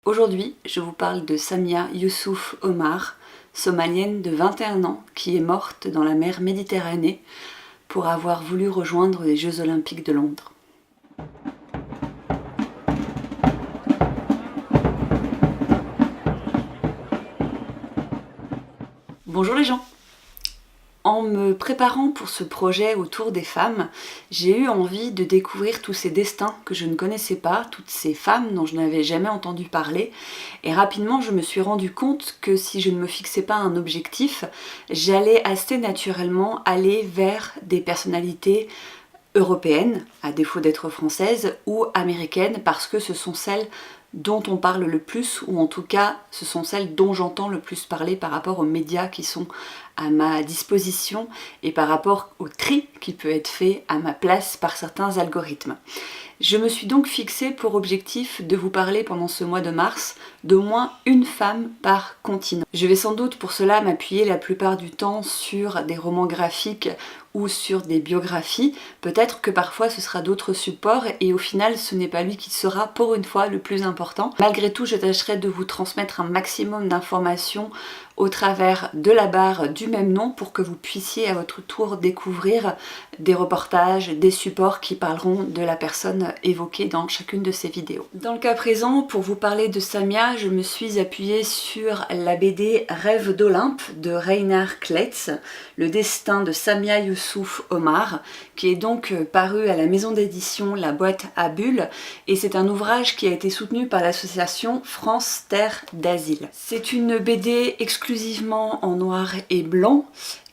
Aujourd'hui, je vous parle de Samia Youssouf Omar, somalienne de 21 ans, qui est morte dans la mer Méditerranée pour avoir voulu rejoindre les Jeux Olympiques de Londres. Bonjour les gens! En me préparant pour ce projet autour des femmes, j'ai eu envie de découvrir tous ces destins que je ne connaissais pas, toutes ces femmes dont je n'avais jamais entendu parler, et rapidement je me suis rendu compte que si je ne me fixais pas un objectif, j'allais assez naturellement aller vers des personnalités européennes, à défaut d'être françaises, ou américaines, parce que ce sont celles dont on parle le plus, ou en tout cas ce sont celles dont j'entends le plus parler par rapport aux médias qui sont à ma disposition et par rapport au tri qui peut être fait à ma place par certains algorithmes. Je me suis donc fixée pour objectif de vous parler pendant ce mois de mars d'au moins une femme par continent. Je vais sans doute pour cela m'appuyer la plupart du temps sur des romans graphiques ou sur des biographies. Peut-être que parfois ce sera d'autres supports et au final ce n'est pas lui qui sera pour une fois le plus important. Malgré tout, je tâcherai de vous transmettre un maximum d'informations au travers de la barre du même nom pour que vous puissiez à votre tour découvrir des reportages, des supports qui parleront de la personne évoquée dans chacune de ces vidéos. Dans le cas présent, pour vous parler de Samia, je me suis appuyée sur la BD Rêve d'Olympe de Reinhard Klotz, le destin de Samia Youssouf Omar, qui est donc paru à la maison d'édition La Boîte à Bulles, et c'est un ouvrage qui a été soutenu par l'association France Terre d'Asile. C'est une BD exclusivement en noir et blanc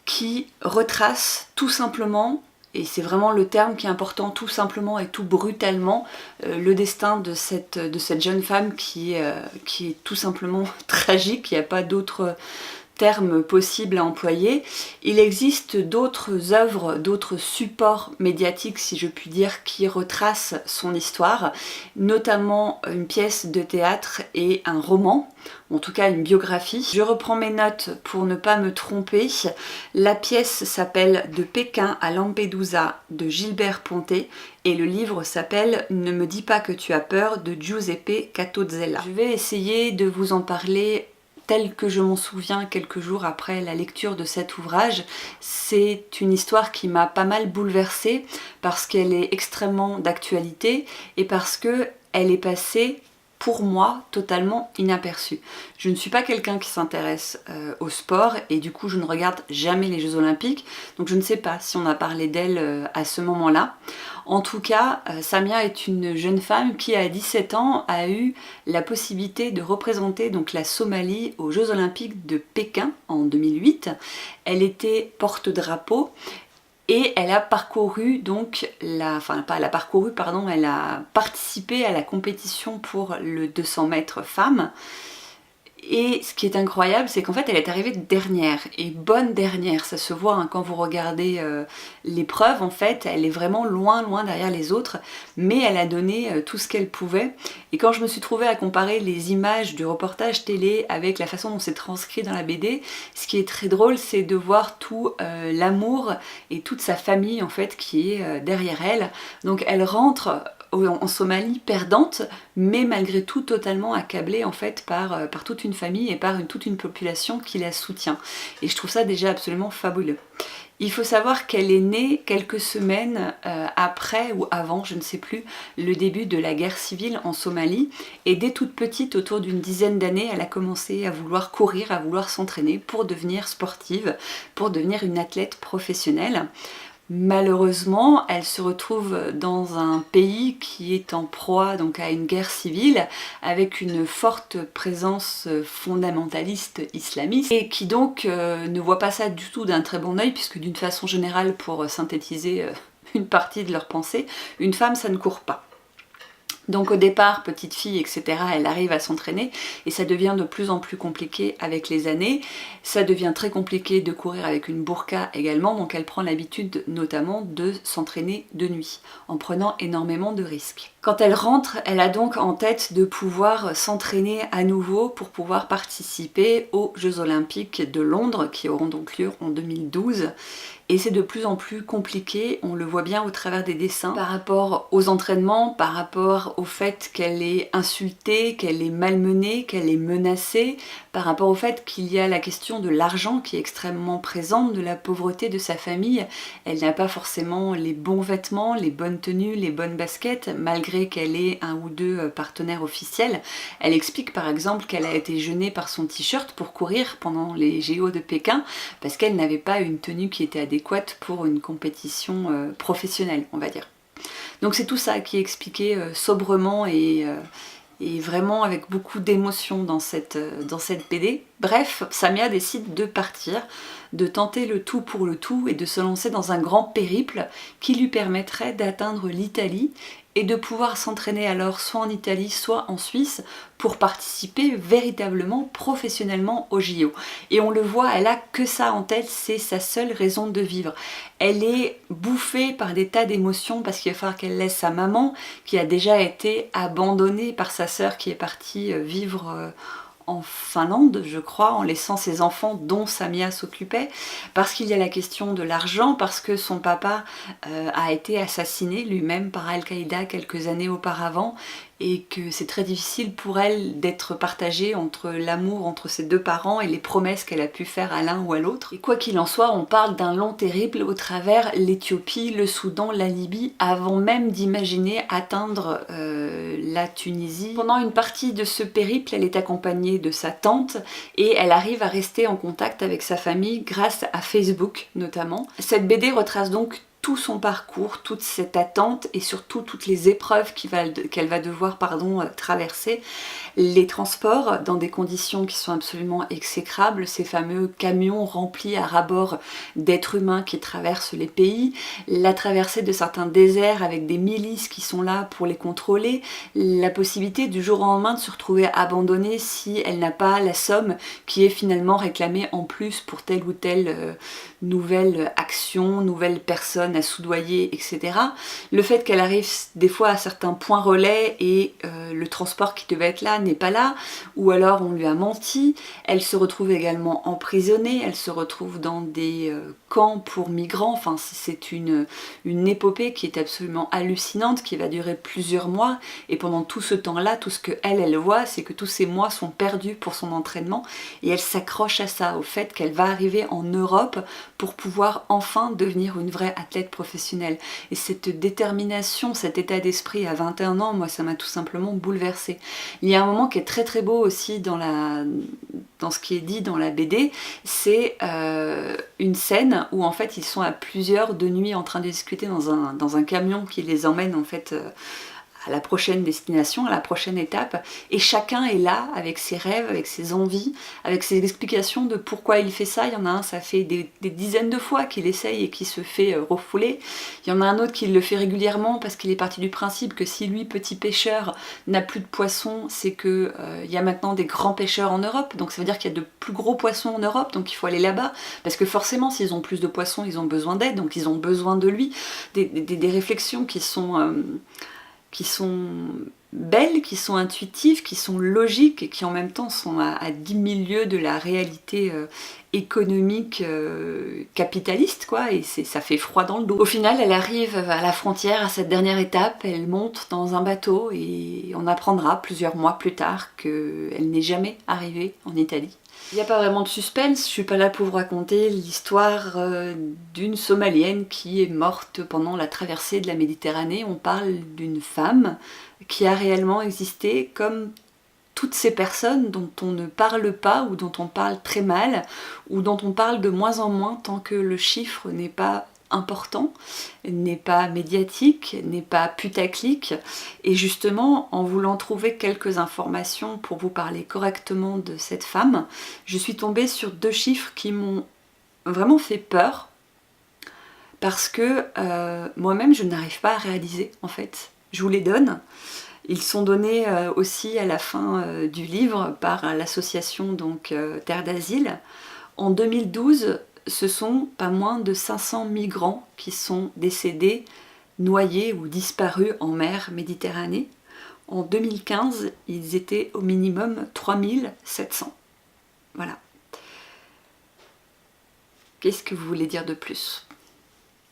qui retrace tout simplement, et c'est vraiment le terme qui est important, tout simplement et tout brutalement, le destin de cette jeune femme qui est tout simplement tragique. Il n'y a pas d'autre terme possible à employer. Il existe d'autres œuvres, d'autres supports médiatiques, si je puis dire, qui retracent son histoire, notamment une pièce de théâtre et un roman, en tout cas une biographie. Je reprends mes notes pour ne pas me tromper. La pièce s'appelle De Pékin à Lampedusa de Gilbert Pontet et le livre s'appelle Ne me dis pas que tu as peur de Giuseppe Catozzella. Je vais essayer de vous en parler tel que je m'en souviens quelques jours après la lecture de cet ouvrage. C'est une histoire qui m'a pas mal bouleversée parce qu'elle est extrêmement d'actualité et parce qu'elle est passée pour moi totalement inaperçue. Je ne suis pas quelqu'un qui s'intéresse au sport et du coup je ne regarde jamais les Jeux Olympiques, donc je ne sais pas si on a parlé d'elle à ce moment-là. En tout cas, Samia est une jeune femme qui à 17 ans a eu la possibilité de représenter donc la Somalie aux Jeux Olympiques de Pékin en 2008. Elle était porte-drapeau. Et elle a parcouru donc elle a participé à la compétition pour le 200 mètres femmes. Et ce qui est incroyable, c'est qu'en fait elle est arrivée dernière, et bonne dernière, ça se voit hein, quand vous regardez l'épreuve, en fait elle est vraiment loin derrière les autres, mais elle a donné tout ce qu'elle pouvait. Et quand je me suis trouvée à comparer les images du reportage télé avec la façon dont c'est transcrit dans la BD, ce qui est très drôle, c'est de voir tout l'amour et toute sa famille en fait qui est derrière elle. Donc elle rentre en Somalie perdante, mais malgré tout totalement accablée en fait par toute une famille et par toute une population qui la soutient. Et je trouve ça déjà absolument fabuleux. Il faut savoir qu'elle est née quelques semaines après ou avant, je ne sais plus, le début de la guerre civile en Somalie. Et dès toute petite, autour d'une dizaine d'années, elle a commencé à vouloir courir, à vouloir s'entraîner pour devenir sportive, pour devenir une athlète professionnelle. Malheureusement, elle se retrouve dans un pays qui est en proie donc à une guerre civile avec une forte présence fondamentaliste islamiste et qui donc ne voit pas ça du tout d'un très bon œil, puisque d'une façon générale, pour synthétiser une partie de leur pensée, une femme ça ne court pas. Donc au départ, petite fille, etc., elle arrive à s'entraîner et ça devient de plus en plus compliqué avec les années. Ça devient très compliqué de courir avec une burqa également, donc elle prend l'habitude notamment de s'entraîner de nuit, en prenant énormément de risques. Quand elle rentre, elle a donc en tête de pouvoir s'entraîner à nouveau pour pouvoir participer aux Jeux Olympiques de Londres qui auront donc lieu en 2012. Et c'est de plus en plus compliqué, on le voit bien au travers des dessins, par rapport aux entraînements, par rapport au fait qu'elle est insultée, qu'elle est malmenée, qu'elle est menacée, par rapport au fait qu'il y a la question de l'argent qui est extrêmement présente, de la pauvreté de sa famille. Elle n'a pas forcément les bons vêtements, les bonnes tenues, les bonnes baskets, malgré qu'elle ait un ou deux partenaires officiels. Elle explique par exemple qu'elle a été gênée par son t-shirt pour courir pendant les JO de Pékin, parce qu'elle n'avait pas une tenue qui était adéquate pour une compétition professionnelle, on va dire. Donc c'est tout ça qui est expliqué sobrement et vraiment avec beaucoup d'émotion dans cette BD. Bref, Samia décide de partir, de tenter le tout pour le tout et de se lancer dans un grand périple qui lui permettrait d'atteindre l'Italie et de pouvoir s'entraîner alors soit en Italie, soit en Suisse pour participer véritablement, professionnellement au JO. Et on le voit, elle a que ça en tête, c'est sa seule raison de vivre. Elle est bouffée par des tas d'émotions parce qu'il va falloir qu'elle laisse sa maman qui a déjà été abandonnée par sa sœur qui est partie vivre en Finlande, je crois, en laissant ses enfants dont Samia s'occupait, parce qu'il y a la question de l'argent, parce que son papa a été assassiné lui-même par Al-Qaïda quelques années auparavant, et que c'est très difficile pour elle d'être partagée entre l'amour entre ses deux parents et les promesses qu'elle a pu faire à l'un ou à l'autre. Et quoi qu'il en soit, on parle d'un long terrible au travers l'Éthiopie, le Soudan, la Libye, avant même d'imaginer atteindre la Tunisie. Pendant une partie de ce périple, elle est accompagnée de sa tante et elle arrive à rester en contact avec sa famille grâce à Facebook notamment. Cette BD retrace donc tout son parcours, toute cette attente et surtout toutes les épreuves qu'elle va devoir traverser, les transports dans des conditions qui sont absolument exécrables, ces fameux camions remplis à ras-bord d'êtres humains qui traversent les pays, la traversée de certains déserts avec des milices qui sont là pour les contrôler, la possibilité du jour au lendemain de se retrouver abandonnée si elle n'a pas la somme qui est finalement réclamée en plus pour telle ou telle nouvelle action, nouvelle personne à soudoyer, etc. Le fait qu'elle arrive des fois à certains points relais et le transport qui devait être là n'est pas là, ou alors on lui a menti, elle se retrouve également emprisonnée, elle se retrouve dans des camps pour migrants, enfin c'est une épopée qui est absolument hallucinante, qui va durer plusieurs mois, et pendant tout ce temps-là, tout ce que elle voit, c'est que tous ces mois sont perdus pour son entraînement, et elle s'accroche à ça, au fait qu'elle va arriver en Europe pour pouvoir enfin devenir une vraie athlète professionnelle. Et cette détermination, cet état d'esprit à 21 ans, moi ça m'a tout simplement bouleversée. Il y a un moment qui est très très beau aussi dans ce qui est dit dans la BD, c'est une scène où en fait ils sont à plusieurs de nuit en train de discuter dans un camion qui les emmène en fait à la prochaine destination, à la prochaine étape, et chacun est là avec ses rêves, avec ses envies, avec ses explications de pourquoi il fait ça. Il y en a un, ça fait des dizaines de fois qu'il essaye et qui se fait refouler. Il y en a un autre qui le fait régulièrement parce qu'il est parti du principe que si lui, petit pêcheur, n'a plus de poissons, c'est que il y a maintenant des grands pêcheurs en Europe, donc ça veut dire qu'il y a de plus gros poissons en Europe, donc il faut aller là-bas, parce que forcément s'ils ont plus de poissons, ils ont besoin d'aide, donc ils ont besoin de lui. Des réflexions qui sont belles, qui sont intuitives, qui sont logiques et qui en même temps sont à 10 000 lieues de la réalité économique capitaliste, quoi, et ça fait froid dans le dos. Au final, elle arrive à la frontière, à cette dernière étape, elle monte dans un bateau et on apprendra plusieurs mois plus tard qu'elle n'est jamais arrivée en Italie. Il n'y a pas vraiment de suspense, je suis pas là pour vous raconter l'histoire d'une Somalienne qui est morte pendant la traversée de la Méditerranée. On parle d'une femme qui a réellement existé comme toutes ces personnes dont on ne parle pas ou dont on parle très mal ou dont on parle de moins en moins tant que le chiffre n'est pas important, n'est pas médiatique, n'est pas putaclic, et justement en voulant trouver quelques informations pour vous parler correctement de cette femme, je suis tombée sur deux chiffres qui m'ont vraiment fait peur parce que moi-même je n'arrive pas à réaliser en fait. Je vous les donne. Ils sont donnés aussi à la fin du livre par l'association donc Terre d'Asile. En 2012, ce sont pas moins de 500 migrants qui sont décédés noyés ou disparus en mer Méditerranée. En 2015, ils étaient au minimum 3700. Voilà. Qu'est-ce que vous voulez dire de plus ?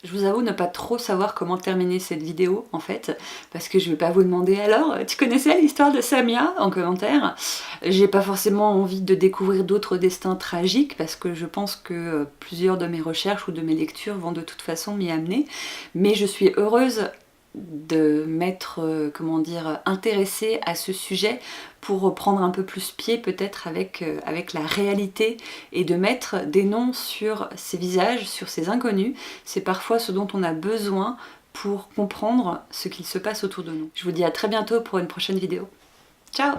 Je vous avoue ne pas trop savoir comment terminer cette vidéo en fait, parce que je vais pas vous demander alors, tu connaissais l'histoire de Samia en commentaire. J'ai pas forcément envie de découvrir d'autres destins tragiques, parce que je pense que plusieurs de mes recherches ou de mes lectures vont de toute façon m'y amener, mais je suis heureuse de m'être, comment dire, intéressée à ce sujet pour prendre un peu plus pied peut-être avec la réalité et de mettre des noms sur ces visages, sur ces inconnus. C'est parfois ce dont on a besoin pour comprendre ce qu'il se passe autour de nous. Je vous dis à très bientôt pour une prochaine vidéo. Ciao!